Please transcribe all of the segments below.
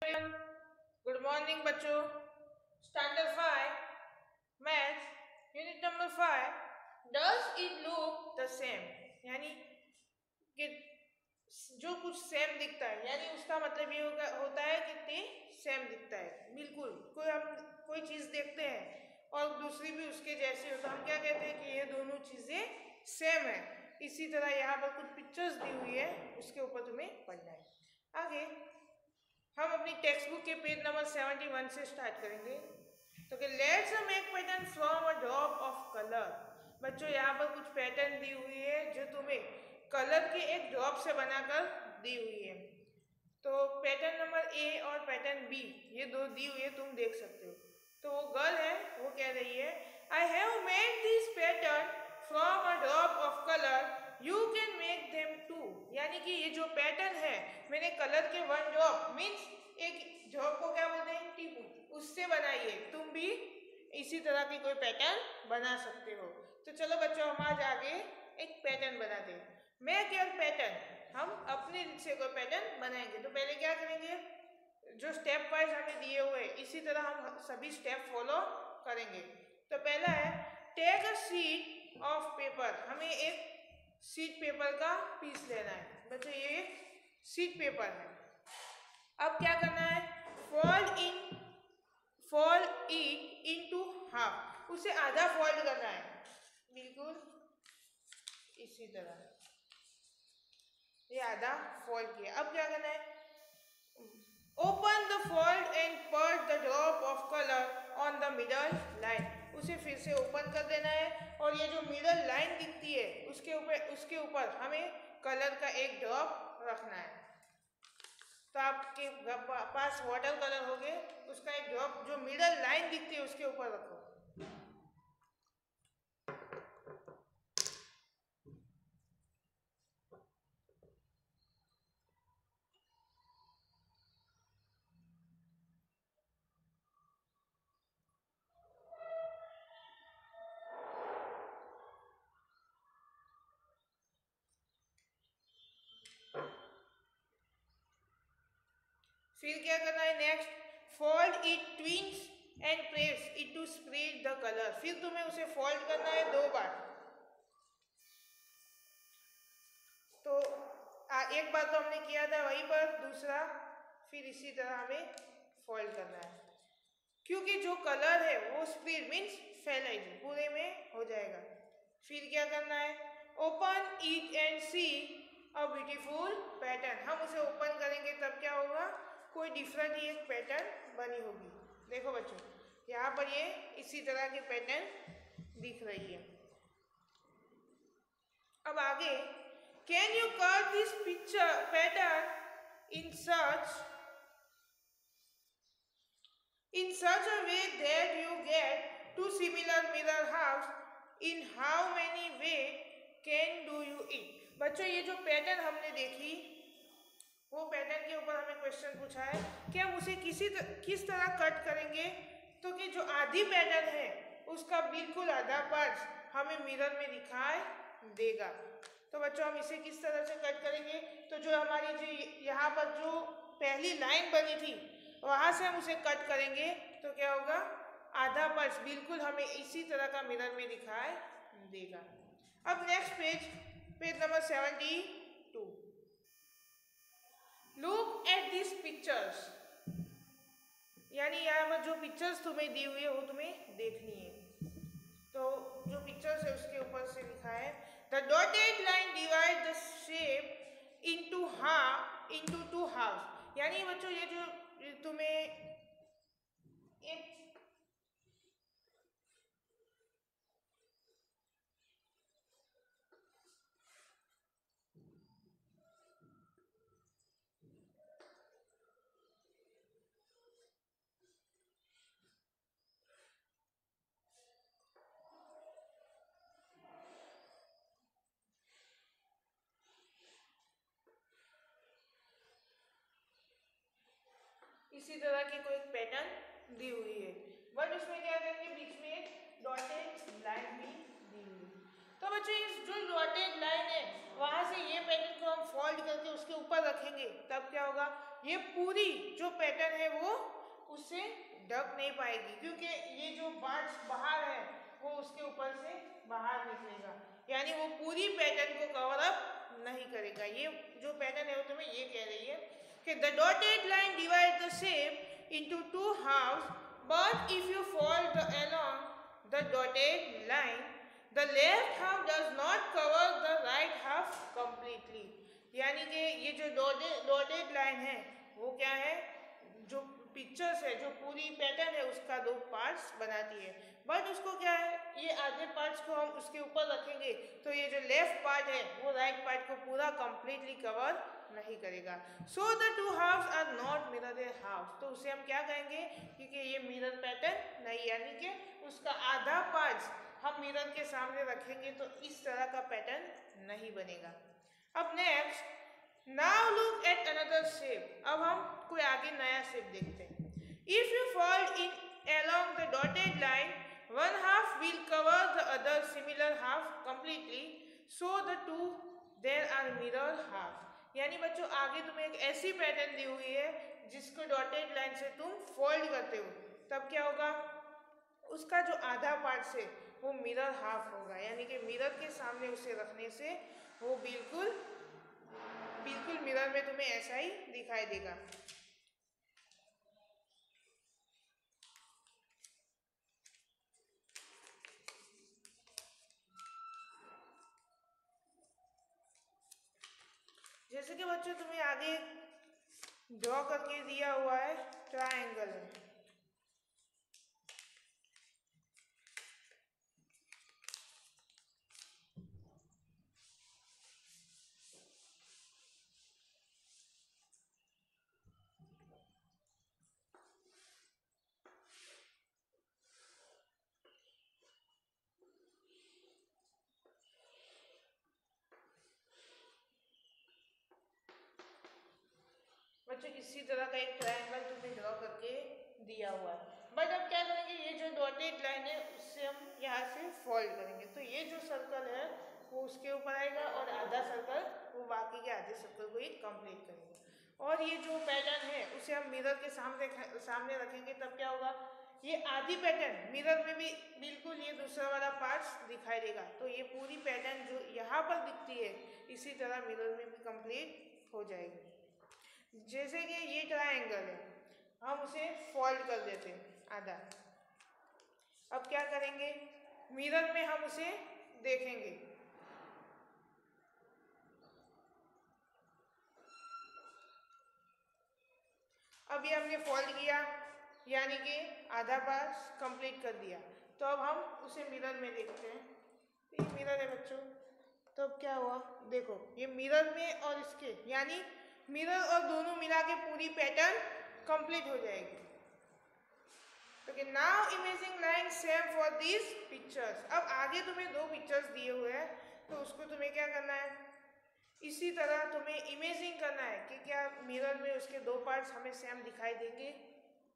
Good morning बच्चों। Standard 5 maths unit number 5। Does it look the same, यानी कि जो कुछ सेम दिखता है, यानी उसका मतलब ये होता है कि ते सेम दिखता है। बिल्कुल हम कोई चीज़ देखते हैं और दूसरी भी उसके जैसी हो तो हम क्या कहते हैं कि ये दोनों चीज़ें सेम है। इसी तरह यहाँ पर कुछ पिक्चर्स दी हुई है, उसके ऊपर तुम्हें पढ़ना है। आगे हम अपनी टेक्स्ट बुक के पेज नंबर 71 से स्टार्ट करेंगे। तो कि let's make pattern from a drop of colour. बच्चों यहाँ पर कुछ पैटर्न दी हुई है जो तुम्हें कलर के एक ड्रॉप से बनाकर दी हुई है। तो पैटर्न नंबर ए और पैटर्न बी ये दो दी हुई है, तुम देख सकते हो। तो वो गर्ल है, वो कह रही है I have made this pattern from a drop of colour, you can make them too. यानी कि ये जो पैटर्न है मैंने कलर के वन ड्रॉप मीन्स एक ड्रॉप को क्या बोलते हैं, टीपू, उससे बनाई है। तुम भी इसी तरह की कोई पैटर्न बना सकते हो। तो चलो बच्चों हम आज आगे एक पैटर्न बनाते हैं। मेक योर पैटर्न, हम अपने से कोई पैटर्न बनाएंगे। तो पहले क्या करेंगे, जो स्टेप वाइज हमें दिए हुए इसी तरह हम सभी स्टेप फॉलो करेंगे। तो पहला है take a sheet of paper. हमें एक शीट पेपर का पीस लेना है। बच्चों ये एक शीट पेपर है। अब क्या करना है, फोल्ड इट इनटू हाफ, उसे आधा फोल्ड करना है, बिल्कुल इसी तरह ये आधा फोल्ड किया। अब क्या करना है, ओपन द फोल्ड एंड पट the drop of colour on the middle line. उसे फिर से ओपन कर देना है और ये जो मिडल लाइन दिखती है उसके ऊपर हमें कलर का एक ड्रॉप रखना है। तो आपके पास वाटर कलर हो गए, उसका एक ड्रॉप जो मिडल लाइन दिखती है उसके ऊपर रखो। फिर क्या करना है, next fold it twice and press it to spread the colour. फिर तुम्हें उसे फोल्ड करना है 2 बार। तो एक बार तो हमने किया था वहीं पर, दूसरा फिर इसी तरह हमें फोल्ड करना है, क्योंकि जो कलर है वो स्प्रेड मीन्स फैलाएगी, पूरे में हो जाएगा। फिर क्या करना है, open it and see a beautiful pattern. हम उसे ओपन करेंगे तब क्या होगा, कोई डिफरेंट ही एक पैटर्न बनी होगी। देखो बच्चों यहाँ पर ये इसी तरह के पैटर्न दिख रही है। अब आगे, can you cut this picture pattern in such a way that you get two similar mirror house, in how many way can do you it। बच्चों ये जो पैटर्न हमने देखी वो पैटर्न के ऊपर हमें क्वेश्चन पूछा है कि हम उसे किस तरह कट करेंगे, तो कि जो आधी पैटर्न है उसका बिल्कुल आधा पार्ट हमें मिरर में दिखाई देगा। तो बच्चों हम इसे किस तरह से कट करेंगे, तो जो हमारी जो यहाँ पर जो पहली लाइन बनी थी वहाँ से हम उसे कट करेंगे तो क्या होगा, आधा पार्ट बिल्कुल हमें इसी तरह का मिरर में दिखाई देगा। अब next page number 72। Look at this pictures, यानी यहाँ पर जो पिक्चर्स तुम्हें दी हुई है वो तुम्हें देखनी है। तो जो पिक्चर्स है उसके ऊपर से लिखा है the dotted line divide the shape into to half. यानी बच्चों ये जो तुम्हें एक इसी तरह की कोई पैटर्न दी हुई है, बट उसमें क्या करेंगे, बीच में एक डॉटेड लाइन भी दी हुई है। तो बच्चों इस जो डॉटेड लाइन है वहां से ये पैटर्न को हम फोल्ड करके उसके ऊपर रखेंगे, तब क्या होगा, ये पूरी जो पैटर्न है वो उससे ढक नहीं पाएगी, क्योंकि ये जो पार्ट्स बाहर है वो उसके ऊपर से बाहर निकलेगा, यानी वो पूरी पैटर्न को कवर अप नहीं करेगा। ये जो पैटर्न है वो तुम्हें ये कह रही है कि the dotted line divide the shape into two halves, but if you fold along the dotted line, the left half does not cover the right half completely। यानी कि ये जो डॉटेड लाइन है वो क्या है, जो पिक्चर्स है, जो पूरी पैटर्न है उसका दो पार्ट्स बनाती है, बट उसको क्या है, ये आधे पार्ट्स को हम उसके ऊपर रखेंगे तो ये जो लेफ्ट पार्ट है वो राइट पार्ट को पूरा कंप्लीटली कवर नहीं करेगा। So the two halves are not mirror halves, तो उसे हम क्या कहेंगे, क्योंकि ये मिरर पैटर्न नहीं, यानी कि उसका आधा पार्ट्स हम मिरर के सामने रखेंगे तो इस तरह का पैटर्न नहीं बनेगा। अब next, now look at another shape, अब हम कोई आगे नया शेप देखते हैं। If you fold in along the dotted line, one half will cover the other similar half completely, so the two there are mirror half। यानी बच्चों आगे तुम्हें एक ऐसी पैटर्न दी हुई है जिसको डॉटेड लाइन से तुम फोल्ड करते हो, तब क्या होगा, उसका जो आधा पार्ट से वो मिरर हाफ होगा, यानी कि मिरर के सामने उसे रखने से वो बिल्कुल मिरर में तुम्हें ऐसा ही दिखाई देगा। जैसे कि बच्चों तुम्हें आगे ड्रॉ करके दिया हुआ है ट्रायंगल है, बच्चों इसी तरह का एक ट्रायंगल तुम्हें ड्रॉ करके दिया हुआ है, बट अब क्या करेंगे, ये जो डॉटेड लाइन है उससे हम यहाँ से फोल्ड करेंगे, तो ये जो सर्कल है वो उसके ऊपर आएगा और आधा सर्कल वो बाकी के आधे सर्कल को ही कंप्लीट करेंगे, और ये जो पैटर्न है उसे हम मिरर के सामने रखेंगे, तब क्या होगा, ये आधी पैटर्न मिरर में भी बिल्कुल ये दूसरा वाला पार्ट्स दिखाई देगा, तो ये पूरी पैटर्न जो यहाँ पर दिखती है इसी तरह मिरर में भी कंप्लीट हो जाएगी। जैसे कि ये ट्रायंगल है, हम उसे फोल्ड कर देते हैं आधा, अब क्या करेंगे, मिरर में हम उसे देखेंगे, अब ये हमने फोल्ड किया यानी कि आधा पार्ट कंप्लीट कर दिया, तो अब हम उसे मिरर में देखते हैं, ये मिरर है बच्चों, तो अब क्या हुआ, देखो ये मिरर में और इसके, यानी मिरर और दोनों मिला के पूरी पैटर्न कंप्लीट हो जाएगी। तो now imaging line same for this pictures, अब आगे तुम्हें दो पिक्चर्स दिए हुए हैं तो उसको तुम्हें क्या करना है, इसी तरह तुम्हें इमेजिंग करना है कि क्या मिरर में उसके दो पार्ट्स हमें सेम दिखाई देंगे,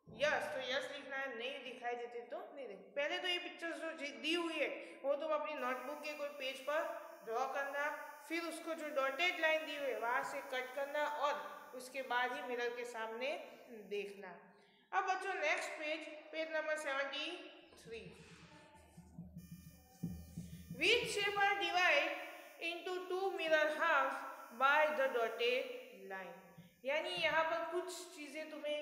यस तो यस लिखना है, नहीं दिखाई देते तो नहीं देंगे। पहले तो ये पिक्चर्स जो दी हुई है वो तुम अपनी नोटबुक के कोई पेज पर ड्रॉ करना, फिर उसको जो डॉटेड लाइन दी हुई है वहाँ से कट करना और उसके बाद ही मिरर के सामने देखना। अब बच्चों next page number 73, which shape are divided into two mirror halves by the dotted line। यानी यहाँ पर कुछ चीज़ें तुम्हें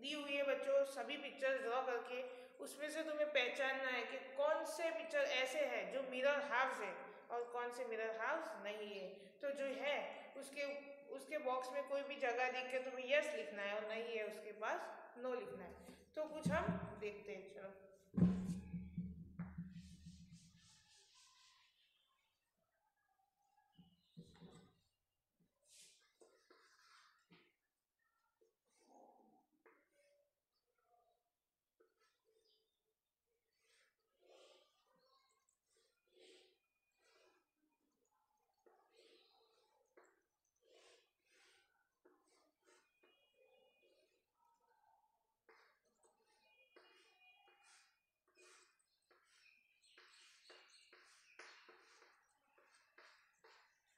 दी हुई है बच्चों, सभी पिक्चर ड्रॉ करके उसमें से तुम्हें पहचानना है कि कौन से पिक्चर ऐसे हैं जो मिरर हाफ्स है और कौन से मिरर हाफ्स नहीं है। तो जो है उसके बॉक्स में कोई भी जगह देख के तुम्हें यस लिखना है और नहीं है उसके पास नो लिखना है। तो कुछ हम देखते हैं, चलो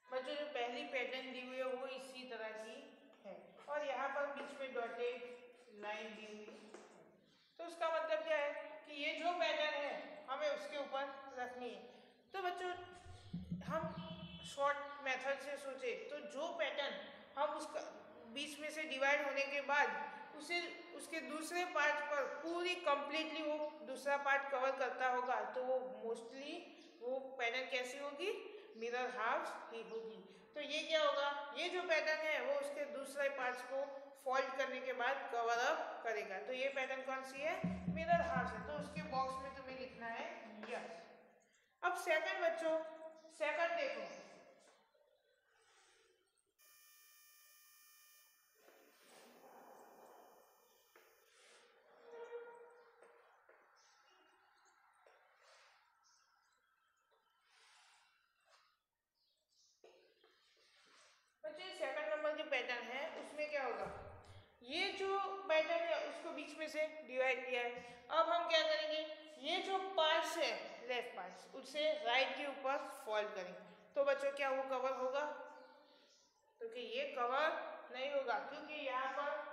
बच्चों जो पहली पैटर्न दी हुई है वो इसी तरह की है और यहाँ पर बीच डॉटेड लाइन दी हुई है। तो उसका मतलब क्या है कि ये जो पैटर्न है हमें उसके ऊपर रखनी है। तो बच्चों हम शॉर्ट मेथड से सोचे तो जो पैटर्न हम उसका बीच में से डिवाइड होने के बाद उसे उसके दूसरे पार्ट पर पूरी कंप्लीटली वो दूसरा पार्ट कवर करता होगा तो वो मोस्टली वो पैटर्न कैसी होगी, मिरर हाफ्स ही होगी। तो ये क्या होगा, ये जो पैटर्न है वो उसके दूसरे पार्ट्स को फोल्ड करने के बाद कवर अप करेगा। तो ये पैटर्न कौन सी है, मिरर हाफ्स है। तो उसके बॉक्स में तुम्हें लिखना है यस। अब सेकंड बच्चों, सेकंड देखो, बच्चों सेकंड नंबर के पैटर्न है उसमें क्या होगा, ये जो पैटर्न है उसको बीच में से डिवाइड किया है। अब हम क्या करेंगे, ये जो पार्ट्स है लेफ्ट पार्ट्स उसे राइट के ऊपर फोल्ड करेंगे। तो बच्चों क्या वो कवर होगा, क्योंकि ये कवर नहीं होगा क्योंकि यहाँ पर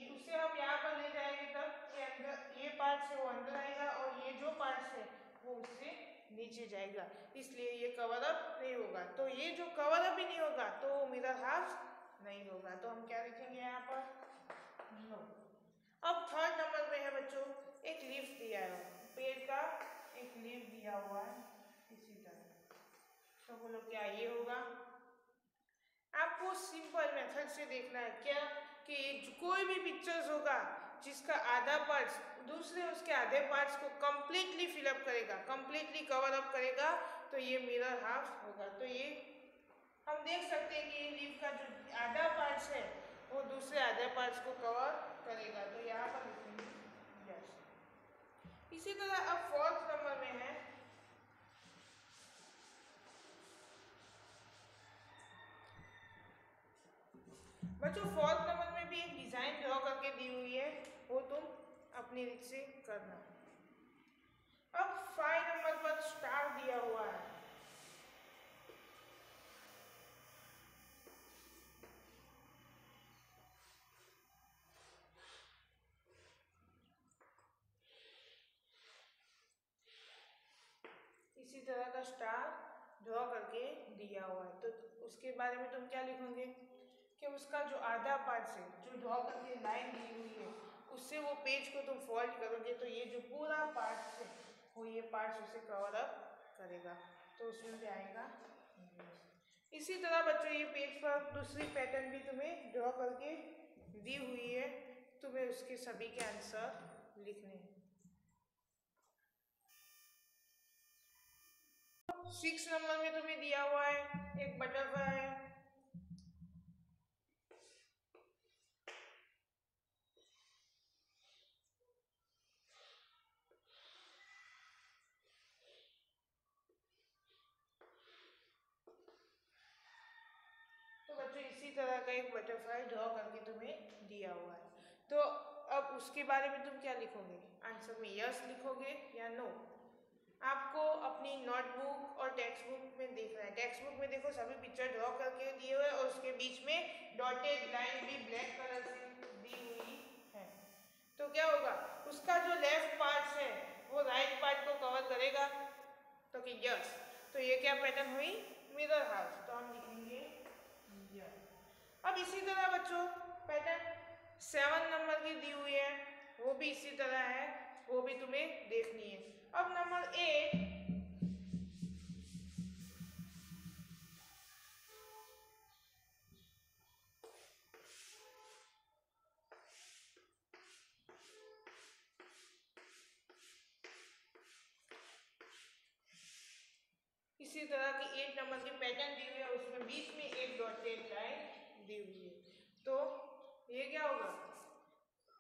उसे हम यहाँ पर ले जाएंगे तब ये अंदर, ये पार्ट से वो अंदर आएगा और ये जो पार्ट है वो उससे नीचे जाएगा, इसलिए ये कवर अप नहीं होगा। तो ये जो कवर अप ही नहीं होगा तो मिरर हाफ नहीं होगा। तो हम क्या लिखेंगे यहाँ पर, नो। अब थर्ड नंबर पे है बच्चों, एक लीफ दिया है, पेड़ का एक लीफ दिया हुआ है इसी तरह। तो बोलो क्या ये होगा, आपको सिंपल मेथड से देखना है क्या कि कोई भी पिक्चर्स होगा जिसका आधा पार्ट्स दूसरे उसके आधे पार्ट्स को कंप्लीटली फिलअप करेगा, कंप्लीटली कवर अप करेगा, तो ये मिरर हाफ होगा। तो ये हम देख सकते हैं कि ये लीफ का जो आधा पार्ट्स है वो दूसरे आधे पार्ट्स को कवर करेगा। तो यहाँ पर लिखेंगे यस। इसी तरह अब फोर्थ नंबर में है, बच्चों फोर्थ नंबर में भी एक डिजाइन ड्रॉ करके दी हुई है, वो तुम अपनी रीत से करना। अब 5 नंबर पर स्टार दिया हुआ है, इसी तरह का स्टार ड्रॉ करके दिया हुआ है। तो उसके बारे में तुम क्या लिखोगे कि उसका जो आधा पार्ट है जो ड्रॉ करके लाइन दी हुई है उससे वो पेज को तुम फोल्ड करोगे तो ये जो पूरा पार्ट है वो ये पार्ट उसे कवर अप करेगा। तो उसमें क्या आएगा, इसी तरह बच्चों ये पेज पर दूसरी पैटर्न भी तुम्हें ड्रॉ करके दी हुई है, तुम्हें उसके सभी के आंसर लिखने हैं। 6 नंबर में तुम्हें दिया हुआ है एक बटरफ्लाई है, तो बच्चों इसी तरह का एक बटरफ्लाई ड्रॉ करके तुम्हें दिया हुआ है। तो अब उसके बारे में तुम क्या लिखोगे, आंसर में यस लिखोगे या नो। आपको अपनी नोटबुक और टेक्स्ट बुक में देखना है। टेक्स्ट बुक में देखो सभी पिक्चर ड्रॉ करके दिए हुए और उसके बीच में डॉटेड लाइन भी ब्लैक कलर से दी हुई है। तो क्या होगा, उसका जो लेफ्ट पार्ट है वो राइट पार्ट को कवर करेगा, तो कि यस। तो ये क्या पैटर्न हुई, मिरर हाउस। तो हम लिखेंगे यस। अब इसी तरह बच्चों पैटर्न 7 नंबर की दी हुई है, वो भी इसी तरह है, वो भी तुम्हें देखनी है। अब नंबर 8, इसी तरह की 8 नंबर की पैटर्न दी हुई है, उसमें बीच में एक डॉटेड लाइन दी हुई है। तो ये क्या होगा,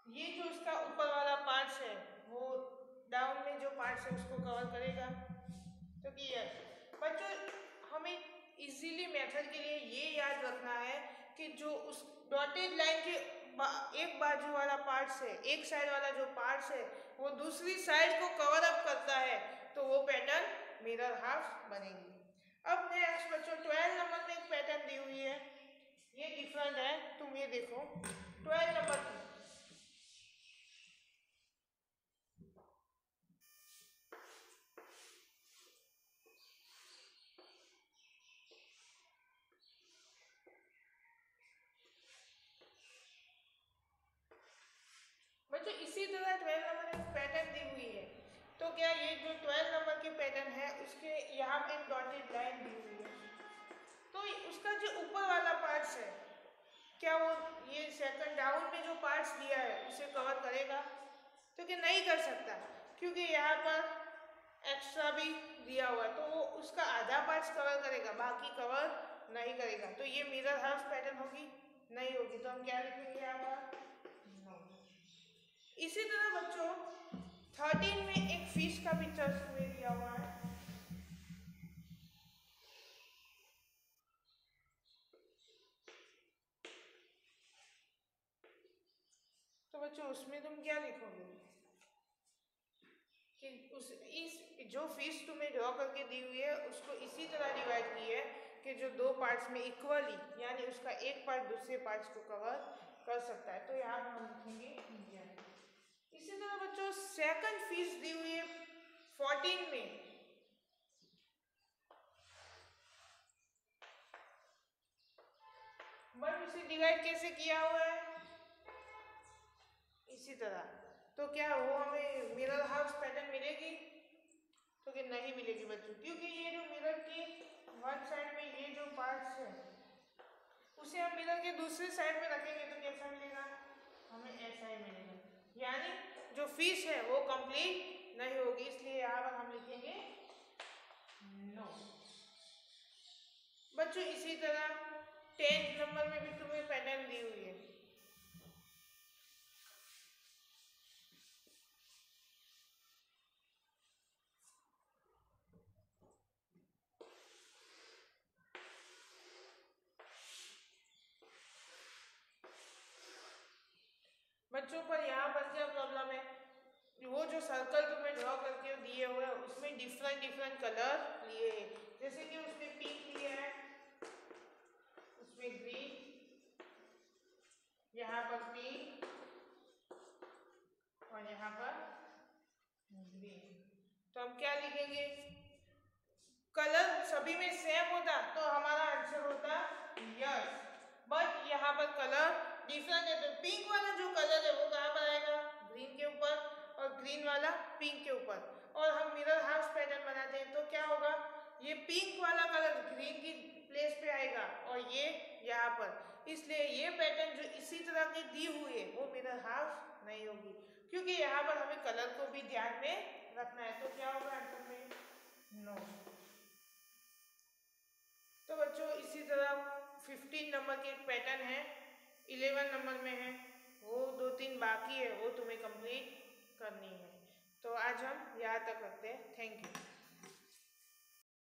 ये जो इसका ऊपर वाला पार्ट है वो डाउन में जो पार्ट है उसको कवर करेगा। तो कि यस बच्चों हमें इजीली मेथड के लिए ये याद रखना है कि जो उस डॉटेड लाइन के एक बाजू वाला पार्ट है, एक साइड वाला जो पार्ट है वो दूसरी साइड को कवर अप करता है, तो वो पैटर्न मिरर हाफ बनेगी। अब नेक्स्ट बच्चों 12 नंबर में एक पैटर्न दी हुई है, ये डिफरेंट है, तुम ये देखो, 12 नंबर की। बच्चों इसी तरह 12 नंबर की पैटर्न दी हुई है, तो क्या ये जो 12 नंबर की पैटर्न है उसके यहाँ पे एक डॉटेड लाइन दी हुई है, तो उसका जो ऊपर वाला पार्ट्स है क्या वो ये सेकंड डाउन में जो पार्ट्स दिया है उसे कवर करेगा? तो क्या नहीं कर सकता, क्योंकि यहाँ पर एक्स्ट्रा भी दिया हुआ है, तो वो उसका आधा पार्ट्स कवर करेगा, बाकी कवर नहीं करेगा। तो ये मिरर हाउस पैटर्न होगी? नहीं होगी। तो हम क्या लिखेंगे यहाँ पर? नो। इसी तरह बच्चों 13 में एक फिश का पिक्चर में दिया हुआ है, तो बच्चों उसमें तुम क्या लिखोगे कि उस इस जो फिश तुम्हें ड्रॉ करके दी हुई है उसको इसी तरह डिवाइड की है कि जो दो पार्ट्स में इक्वली, यानी उसका एक पार्ट दूसरे पार्ट्स को कवर कर सकता है। तो यहाँ पर हम लिखेंगे इंडिया। इसी तरह बच्चों सेकंड फिश दी हुई है 14 में, बट उसे डिवाइड कैसे किया हुआ है? इसी तरह। तो क्या वो हमें मिरर हाउस पैटर्न मिलेगी? तो कि नहीं मिलेगी बच्चों, क्योंकि ये जो मिरर की वन साइड में ये जो पार्ट्स है उसे हम मिरर के दूसरे साइड में रखेंगे तो कैसा मिलेगा? हमें ऐसा ही मिलेगा, यानी जो फिश है वो कंप्लीट नहीं होगी, इसलिए यहाँ पर हम लिखेंगे नो। बच्चों इसी तरह 10th नंबर में भी तुम्हें पैटर्न दी हुई है, बच्चों पर यहाँ पर क्या प्रॉब्लम है? वो जो सर्कल तुम्हें ड्रॉ करके दिए हुए हैं उसमें डिफरेंट डिफरेंट कलर लिए हैं, जैसे कि उसमें पिंक लिया है, उसमें ग्रीन, यहाँ पर पिंक और यहाँ पर ग्रीन। तो हम क्या लिखेंगे? कलर सभी में सेम होता तो हमारा आंसर होता यस, बट यहाँ पर कलर डिफरेंट है, तो पिंक वाला जो कलर है वो कहाँ पर आएगा? ग्रीन के ऊपर, और ग्रीन वाला पिंक के ऊपर। और हम मिरर हाउस पैटर्न बनाते हैं तो क्या होगा? ये पिंक वाला कलर ग्रीन की प्लेस पे आएगा और ये यहाँ पर, इसलिए ये पैटर्न जो इसी तरह की दी हुई है वो मिरर हाउस नहीं होगी, क्योंकि यहाँ पर हमें कलर को भी ध्यान में रखना है। तो क्या होगा आंसर में? नो। तो बच्चों इसी तरह 15 नंबर की एक पैटर्न है, 11 नंबर में है, वो 2-3 बाकी है, वो तुम्हें कंप्लीट करनी है। तो आज हम यहाँ तक रखते हैं। Thank you.